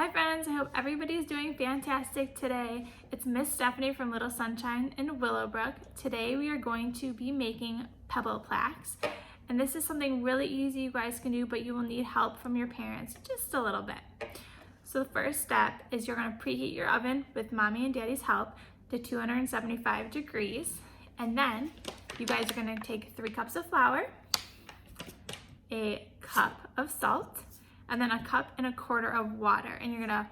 Hi friends, I hope everybody's doing fantastic today. It's Miss Stephanie from Little Sunshine in Willowbrook. Today we are going to be making Pebble plaques. And this is something really easy you guys can do, but you will need help from your parents just a little bit. So the first step is you're gonna preheat your oven with mommy and daddy's help to 275 degrees. And then you guys are gonna take 3 cups of flour, a cup of salt, and then a cup and a quarter of water, and you're gonna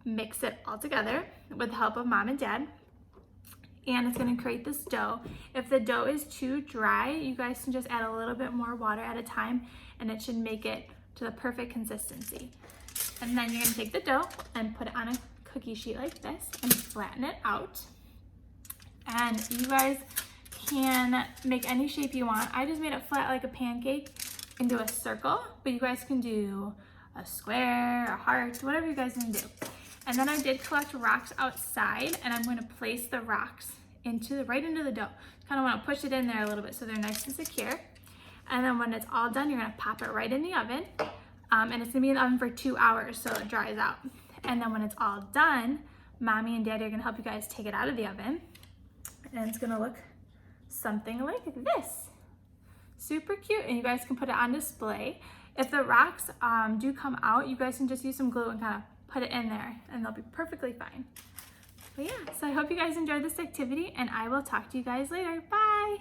mix it all together with the help of mom and dad, and it's gonna create this dough. If the dough is too dry, you guys can just add a little bit more water at a time, and it should make it to the perfect consistency. And then you're gonna take the dough and put it on a cookie sheet like this and flatten it out. And you guys can make any shape you want. I just made it flat like a pancake and do a circle, but you guys can do a square, a heart, whatever you guys can do. And then I did collect rocks outside, and I'm going to place the rocks right into the dough. Kind of want to push it in there a little bit so they're nice and secure. And then when it's all done, you're going to pop it right in the oven, and it's going to be in the oven for 2 hours so it dries out. And then when it's all done, mommy and daddy are going to help you guys take it out of the oven, and it's going to look something like this. Super cute, and you guys can put it on display. If the rocks do come out, you guys can just use some glue and kind of put it in there, and they'll be perfectly fine. But yeah, so I hope you guys enjoyed this activity, and I will talk to you guys later. Bye!